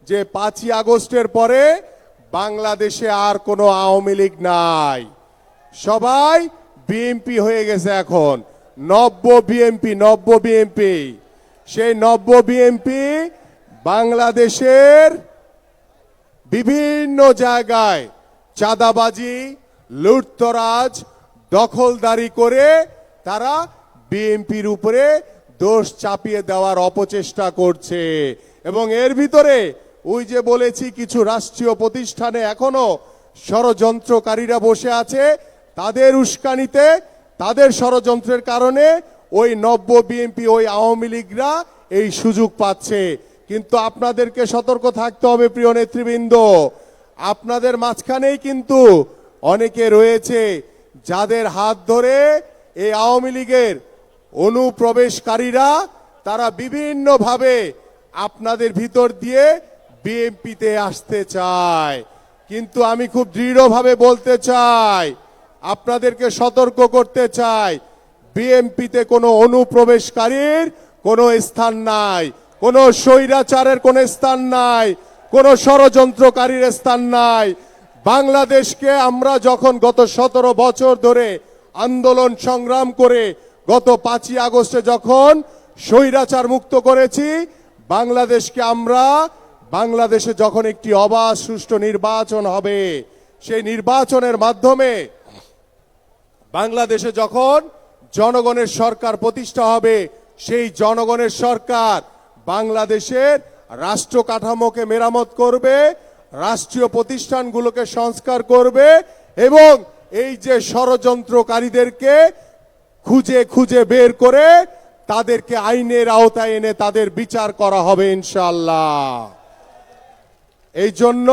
যে 5ই আগস্টের পরে বাংলাদেশে আর কোনো আওয়ামী লীগ নাই, সবাই বিএনপি হয়ে গেছে। এখন নব্য বিএনপি সেই নব্য বিএনপি বাংলাদেশের বিভিন্ন জায়গায় চাঁদাবাজি, লুটতরাজ, দখলদারি করে তারা বিএনপির উপরে দোষ চাপিয়ে দেওয়ার অপচেষ্টা করছে। এবং এর ভিতরে ওই যে বলেছি, কিছু রাষ্ট্রীয় প্রতিষ্ঠানে এখনো ষড়যন্ত্রকারীরা বসে আছে। তাদের উস্কানিতে, তাদের ষড়যন্ত্রের কারণে ওই নব্য বিএনপি, ওই আওয়ামী লীগরা এই সুযোগ পাচ্ছে। কিন্তু আপনাদেরকে সতর্ক থাকতে হবে প্রিয় নেতৃবৃন্দ। আপনাদের মাঝখানেই কিন্তু অনেকে রয়েছে যাদের হাত ধরে এই আওয়ামী লীগের অনুপ্রবেশকারীরা তারা বিভিন্নভাবে আপনাদের ভিতর দিয়ে বিএনপিতে আসতে চায়। কিন্তু আমি খুব দৃঢ়ভাবে বলতে চাই, আপনাদেরকে সতর্ক করতে চাই, বিএনপিতে কোনো অনুপ্রবেশকারীর কোনো স্থান নাই, কোনো স্বৈরাচারের কোনো স্থান নাই, কোনো ষড়যন্ত্রকারীর স্থান নাই। বাংলাদেশকে আমরা যখন গত 17 বছর ধরে আন্দোলন সংগ্রাম করে গত 5ই আগস্টে যখন স্বৈরাচার মুক্ত করেছি, বাংলাদেশে যখন একটি অবাধ সুষ্ঠু নির্বাচন হবে, সেই নির্বাচনের মাধ্যমে বাংলাদেশে যখন জনগণের সরকার প্রতিষ্ঠা হবে, সেই জনগণের সরকার বাংলাদেশের রাষ্ট্র কাঠামোকে মেরামত করবে, রাষ্ট্রীয় প্রতিষ্ঠানগুলোকে সংস্কার করবে এবং এই যে ষড়যন্ত্রকারীদেরকে খুঁজে খুঁজে বের করে তাদেরকে আইনের আওতায় এনে তাদের বিচার করা হবে ইনশাআল্লাহ। এই জন্য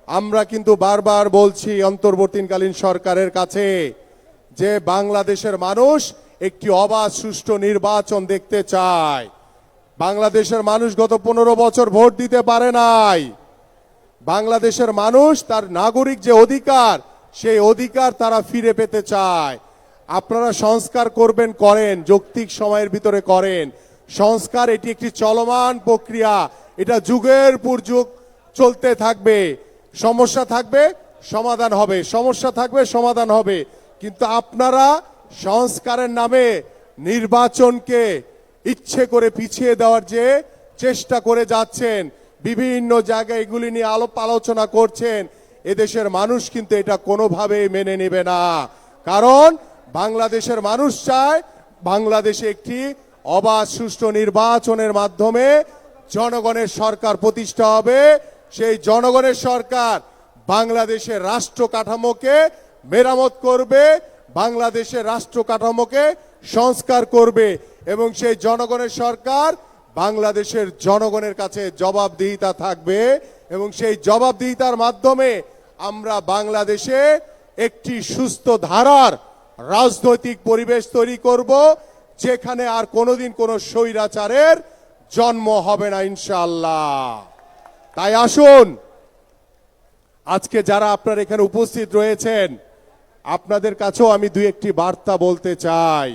আমরা কিন্তু বারবার বলছি অন্তর্বর্তীকালীন সরকারের কাছে যে বাংলাদেশের মানুষ একটি অবাধ সুষ্ঠু নির্বাচন দেখতে চায়। বাংলাদেশের মানুষ গত 15 বছর ভোট দিতে পারে নাই। বাংলাদেশের মানুষ তার নাগরিক যে অধিকার, সেই অধিকার তারা ফিরে পেতে চায়। আপনারা সংস্কার করবেন, করেন, যৌক্তিক সময়ের ভিতরে করেন। সংস্কার এটি একটি চলমান প্রক্রিয়া, এটা যুগের পর যুগ চলতে থাকবে। সমস্যা থাকবে, সমাধান হবে, সমস্যা থাকবে, সমাধান হবে। কিন্তু আপনারা সংস্কারের নামে নির্বাচনকে ইচ্ছে করে পিছিয়ে দেওয়ার যে চেষ্টা করে যাচ্ছেন, বিভিন্ন জায়গায় এগুলি নিয়ে আলোচনা করছেন, এদেশের মানুষ কিন্তু এটা কোনোভাবেই মেনে নেবে না। কারণ বাংলাদেশের মানুষ চায় বাংলাদেশে একটি অবাধ সুষ্ঠু নির্বাচনের মাধ্যমে জনগণের সরকার প্রতিষ্ঠা হবে। সেই জনগণের সরকার বাংলাদেশের রাষ্ট্র কাঠামোকে মেরামত করবে, বাংলাদেশের রাষ্ট্র কাঠামোকে সংস্কার করবে এবং সেই জনগণের সরকার বাংলাদেশের জনগণের কাছে জবাবদিহিতা থাকবে এবং সেই জবাবদিহিতার মাধ্যমে আমরা বাংলাদেশে একটি সুস্থ ধারার রাজনৈতিক পরিবেশ তৈরি করব, যেখানে আর কোনোদিন কোনো স্বৈরাচারের জন্ম হবে না ইনশাআল্লাহ। তাই আসুন, আজকে যারা আপনারা এখানে উপস্থিত রয়েছেন, আপনাদের কাছেও আমি দুই একটি বার্তা বলতে চাই।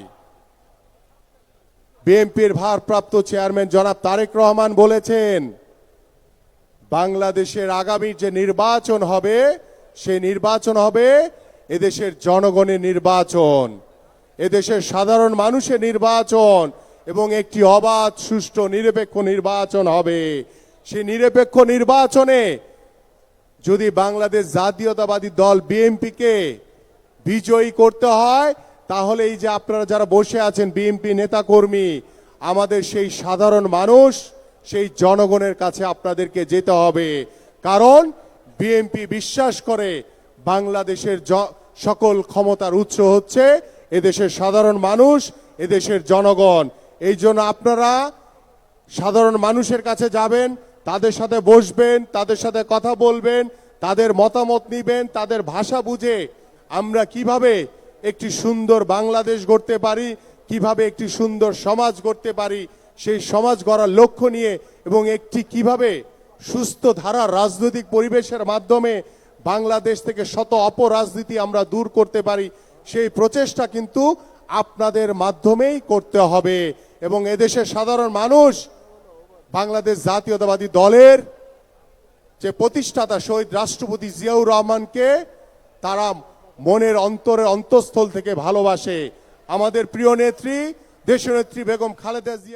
বিএনপির ভারপ্রাপ্ত চেয়ারম্যান জনাব তারেক রহমান বলেছেন, বাংলাদেশের আগামী যে নির্বাচন হবে, সেই নির্বাচন হবে এদেশের জনগণের নির্বাচন, এদেশের সাধারণ মানুষের নির্বাচন এবং একটি অবাধ সুষ্ঠু নিরপেক্ষ নির্বাচন হবে। সেই নিরপেক্ষ নির্বাচনে যদি বাংলাদেশ জাতীয়তাবাদী দল বিএনপিকে বিজয়ী করতে হয়, তাহলে এই যে আপনারা যারা বসে আছেন বিএনপি নেতাকর্মী, আমাদের সেই সাধারণ মানুষ, সেই জনগণের কাছে আপনাদেরকে যেতে হবে। কারণ বিএনপি বিশ্বাস করে বাংলাদেশের সকল ক্ষমতার উৎস হচ্ছে এদেশের সাধারণ মানুষ, এদেশের জনগণ। এই জন্য আপনারা সাধারণ মানুষের কাছে যাবেন, তাদের সাথে বসবেন, তাদের সাথে কথা বলবেন, তাদের মতামত নিবেন, তাদের ভাষা বুঝে আমরা কিভাবে একটি সুন্দর বাংলাদেশ গড়তে পারি, কিভাবে একটি সুন্দর সমাজ গড়তে পারি, সেই সমাজ গড়ার লক্ষ্য নিয়ে এবং একটি কিভাবে সুস্থ ধারা রাজনৈতিক পরিবেশের মাধ্যমে বাংলাদেশ থেকে শত অপরাজনীতি আমরা দূর করতে পারি, সেই প্রচেষ্টা কিন্তু আপনাদের মাধ্যমেই করতে হবে। এবং এদেশের সাধারণ মানুষ বাংলাদেশ জাতীয়তাবাদী দলের যে প্রতিষ্ঠাতা শহীদ রাষ্ট্রপতি জিয়াউর রহমানকে তারা মনের অন্তরের অন্তঃস্থল থেকে ভালোবাসে। আমাদের প্রিয় নেত্রী দেশনেত্রী বেগম খালেদা জিয়া